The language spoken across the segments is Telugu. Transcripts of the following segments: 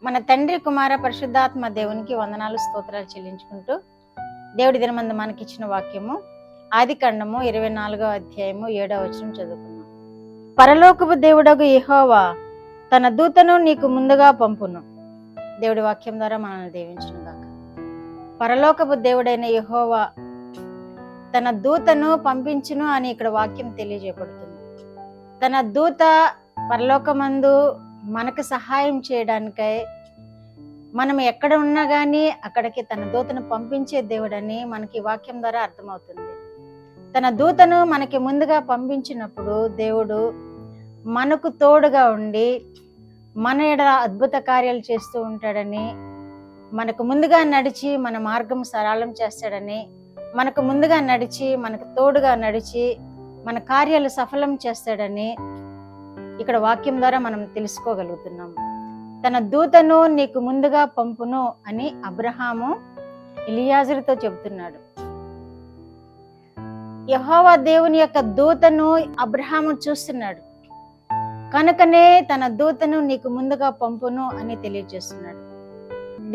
మన తండ్రి కుమార పరిశుద్ధాత్మ దేవునికి వందనాలు స్తోత్రాలు చెల్లించుకుంటూ దేవుడి దినమందు మనకిచ్చిన వాక్యము ఆదికాండము 24వ అధ్యాయము 7వ వచనం చదువుకున్నాం. పరలోకపు దేవుడగు యెహోవా తన దూతను నీకు ముందుగా పంపును. దేవుడి వాక్యం ద్వారా మనల్ని దీవించును గాక. పరలోకపు దేవుడైన యెహోవా తన దూతను పంపించును అని ఇక్కడ వాక్యం తెలియజేయబడుతుంది. తన దూత పరలోకమందు మనకు సహాయం చేయడానికై మనం ఎక్కడ ఉన్నా కానీ అక్కడికి తన దూతను పంపించే దేవుడని మనకి వాక్యం ద్వారా అర్థమవుతుంది. తన దూతను మనకి ముందుగా పంపించినప్పుడు దేవుడు మనకు తోడుగా ఉండి మన ఎడల అద్భుత కార్యాలు చేస్తూ ఉంటాడని, మనకు ముందుగా నడిచి మన మార్గం సరళం చేస్తాడని, మనకు ముందుగా నడిచి మనకు తోడుగా నడిచి మన కార్యాలు సఫలం చేస్తాడని ఇక్కడ వాక్యం ద్వారా మనం తెలుసుకోగలుగుతున్నాము. తన దూతను నీకు ముందుగా పంపును అని అబ్రహాము ఎలియాజరుతో చెబుతున్నాడు. యెహోవా దేవుని యొక్క దూతను అబ్రహాము చూస్తున్నాడు కనుకనే తన దూతను నీకు ముందుగా పంపును అని తెలియజేస్తున్నాడు.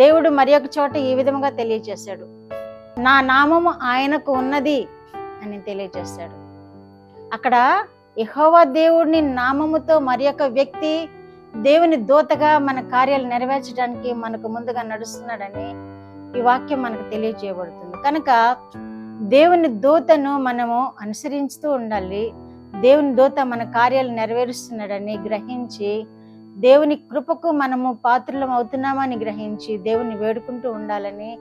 దేవుడు మరి ఒక చోట ఈ విధంగా తెలియజేశాడు, నా నామము ఆయనకు ఉన్నది అని తెలియజేశాడు. అక్కడ యెహోవా దేవుడిని నామముతో మరి ఒక వ్యక్తి దేవుని దూతగా మన కార్యాలు నెరవేర్చడానికి మనకు ముందుగా నడుస్తున్నాడని ఈ వాక్యం మనకు తెలియజేయబడుతుంది. కనుక దేవుని దూతను మనము అనుసరిస్తూ ఉండాలి. దేవుని దూత మన కార్యాలు నెరవేరుస్తున్నాడని గ్రహించి దేవుని కృపకు మనము పాత్రలం అవుతున్నామని గ్రహించి దేవుని వేడుకుంటూ ఉండాలని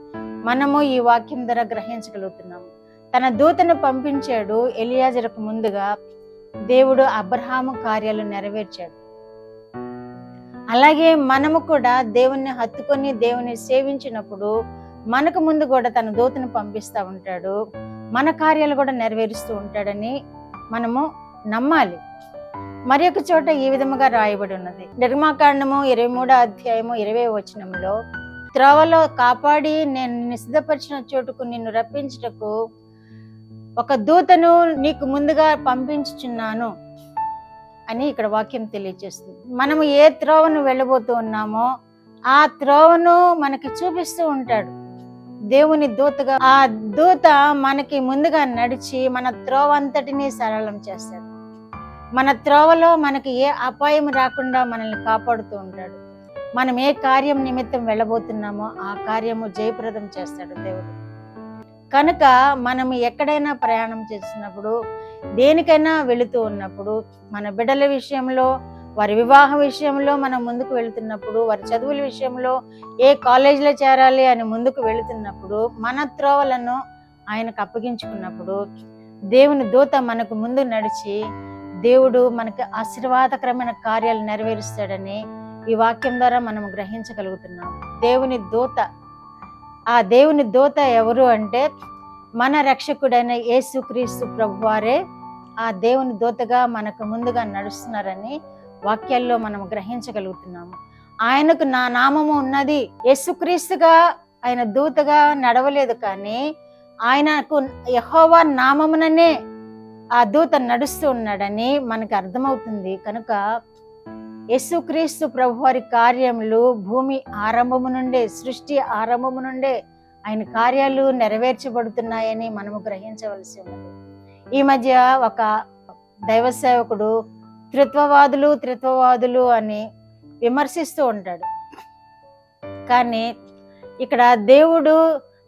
మనము ఈ వాక్యం ద్వారా గ్రహించగలుగుతున్నాము. తన దూతను పంపించాడు ఎలియాజరుకు ముందుగా. దేవుడు అబ్రహాము కార్యాలు నెరవేర్చాడు. అలాగే మనము కూడా దేవుణ్ణి హత్తుకొని దేవుని సేవించినప్పుడు మనకు ముందు కూడా తన దూతను పంపిస్తూ ఉంటాడు, మన కార్యాలు కూడా నెరవేరుస్తూ ఉంటాడని మనము నమ్మాలి. మరి ఒక చోట ఈ విధముగా రాయబడి ఉన్నది. నిర్గమాకాండము 23వ అధ్యాయము 20వ వచనంలో, త్రోవలో కాపాడి నేను నిన్ను సిద్ధపరిచిన చోటుకు నిన్ను రప్పించుటకు ఒక దూతను నీకు ముందుగా పంపించుచున్నాను అని ఇక్కడ వాక్యం తెలియజేస్తుంది. మనము ఏ త్రోవను వెళ్ళబోతూ ఉన్నామో ఆ త్రోవను మనకి చూపిస్తూ ఉంటాడు దేవుని దూతగా. ఆ దూత మనకి ముందుగా నడిచి మన త్రోవ అంతటినీ సరళం చేస్తాడు. మన త్రోవలో మనకి ఏ అపాయం రాకుండా మనల్ని కాపాడుతూ ఉంటాడు. మనం ఏ కార్యం నిమిత్తం వెళ్ళబోతున్నామో ఆ కార్యము జయప్రదం చేస్తాడు దేవుడు. కనుక మనం ఎక్కడైనా ప్రయాణం చేసినప్పుడు, దేనికైనా వెళుతూ ఉన్నప్పుడు, మన బిడ్డల విషయంలో, వారి వివాహ విషయంలో మనం ముందుకు వెళుతున్నప్పుడు, వారి చదువుల విషయంలో ఏ కాలేజీలో చేరాలి అని ముందుకు వెళుతున్నప్పుడు, మన త్రోవలను ఆయనకు అప్పగించుకున్నప్పుడు దేవుని దూత మనకు ముందు నడిచి దేవుడు మనకు ఆశీర్వాదకరమైన కార్యాలు నెరవేరుస్తాడని ఈ వాక్యం ద్వారా మనం గ్రహించగలుగుతున్నాం. దేవుని దూత, ఆ దేవుని దూత ఎవరు అంటే మన రక్షకుడైన యేసుక్రీస్తు ప్రభువారే ఆ దేవుని దూతగా మనకు ముందుగా నడుస్తున్నారని వాక్యాల్లో మనం గ్రహించగలుగుతున్నాము. ఆయనకు నా నామము ఉన్నది. యేసుక్రీస్తుగా ఆయన దూతగా నడవలేదు, కానీ ఆయనకు యెహోవా నామముననే ఆ దూత నడుస్తూ ఉన్నాడని మనకు అర్థమవుతుంది. కనుక యేసుక్రీస్తు ప్రభువారి కార్యములు భూమి ఆరంభము నుండే, సృష్టి ఆరంభము నుండే ఆయన కార్యాలు నెరవేర్చబడుతున్నాయని మనము గ్రహించవలసి ఉన్నది. ఈ మధ్య ఒక దైవ సేవకుడు త్రిత్వవాదులు అని విమర్శిస్తూ ఉంటాడు. కానీ ఇక్కడ దేవుడు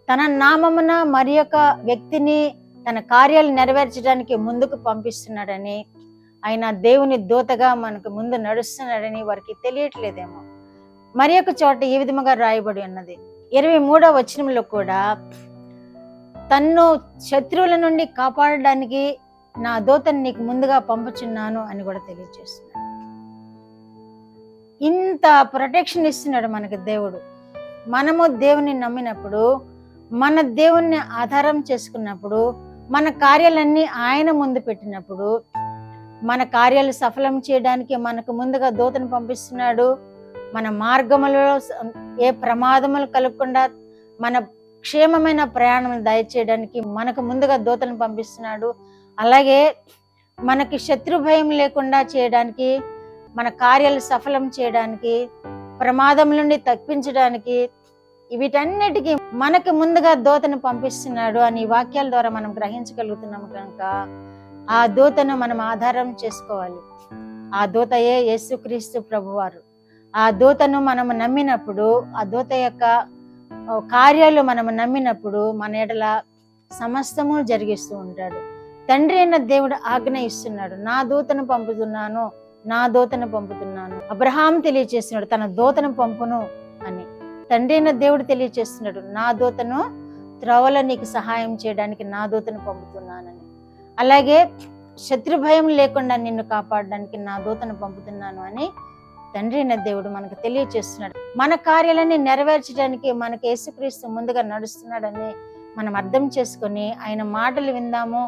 తన నామమున మరి ఒక వ్యక్తిని తన కార్యాలు నెరవేర్చడానికి ముందుకు పంపిస్తున్నాడని, ఆయన దేవుని దూతగా మనకు ముందు నడుస్తున్నాడని వారికి తెలియట్లేదేమో. మరి ఒక చోట ఈ విధముగా రాయబడి ఉన్నది. 23వ వచనంలో కూడా తన్ను శత్రువుల నుండి కాపాడడానికి నా దూతను నీకు ముందుగా పంపుచున్నాను అని కూడా తెలియజేస్తున్నాడు. ఇంత ప్రొటెక్షన్ ఇస్తున్నాడు మనకి దేవుడు. మనము దేవుని నమ్మినప్పుడు, మన దేవుణ్ణి ఆధారం చేసుకున్నప్పుడు, మన కార్యాలన్నీ ఆయన ముందు పెట్టినప్పుడు, మన కార్యాలు సఫలం చేయడానికి మనకు ముందుగా దూతను పంపిస్తున్నాడు. మన మార్గములో ఏ ప్రమాదములు కలగకుండా మన క్షేమమైన ప్రయాణం దయచేయడానికి మనకు ముందుగా దూతను పంపిస్తున్నాడు. అలాగే మనకి శత్రు భయం లేకుండా చేయడానికి, మన కార్యాలు సఫలం చేయడానికి ప్రమాదం నుండి తప్పించడానికి వీటన్నిటికీ మనకు ముందుగా దూతను పంపిస్తున్నాడు అని ఈ వాక్యాల ద్వారా మనం గ్రహించగలుగుతున్నాము కనుక ఆ దూతను మనం ఆధారం చేసుకోవాలి. ఆ దూతయే యేసుక్రీస్తు ప్రభువారు. ఆ దూతను మనం నమ్మినప్పుడు, ఆ దూత యొక్క కార్యాలు మనం నమ్మినప్పుడు మన ఎడల సమస్తము జరిగిస్తూ ఉంటాడు. తండ్రి అయిన దేవుడు ఆజ్ఞ ఇస్తున్నాడు, నా దూతను పంపుతున్నాను, నా దూతను పంపుతున్నాను. అబ్రహాం తెలియచేస్తున్నాడు, తన దూతను పంపును అని. తండ్రి అయిన దేవుడు తెలియచేస్తున్నాడు, నా దూతను త్రోవలో నీకు సహాయం చేయడానికి నా దూతను పంపుతున్నానని. అలాగే శత్రు భయం లేకుండా నిన్ను కాపాడడానికి నా దూతను పంపుతున్నాను అని తండ్రి అయిన దేవుడు మనకు తెలియచేస్తున్నాడు. మన కార్యాలన్నీ నెరవేర్చడానికి మనకు యేసుక్రీస్తు ముందుగా నడుస్తున్నాడని మనం అర్థం చేసుకొని ఆయన మాటలు విందాము,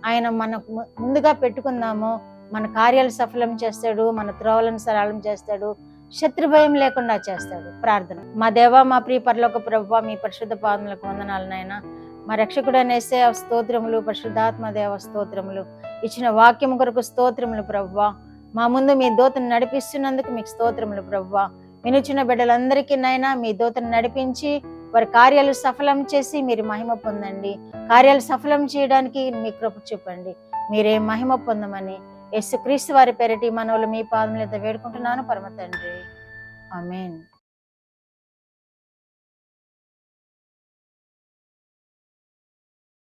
ఆయన మనకు ముందుగా పెట్టుకుందాము. మన కార్యాలు సఫలం చేస్తాడు, మన త్రోవలను సరళం చేస్తాడు, శత్రు భయం లేకుండా చేస్తాడు. ప్రార్థన. మా దేవా, మా ప్రియ పరలోక ప్రభువా, మీ పరిశుద్ధ పాదములకు వందనాలు నాయనా. మా రక్షకుడైన యేసయ్య స్తోత్రములు, పరిశుద్ధాత్మ దేవ స్తోత్రములు, ఇచ్చిన వాక్యం కొరకు స్తోత్రములు ప్రభువా. మా ముందు మీ దూతను నడిపిస్తున్నందుకు మీకు స్తోత్రములు ప్రభువా. వినుచున్న బిడ్డలందరికీ నైనా మీ దూతను నడిపించి వారి కార్యాలు సఫలం చేసి మీరు మహిమ పొందండి. కార్యాలు సఫలం చేయడానికి మీ కృప చూపండి, మీరే మహిమ పొందమని యేసుక్రీస్తు వారి పేరిటి మనవులు మీ పాదముల మీద వేడుకుంటున్నాను పరమ తండ్రి. ఆమేన్.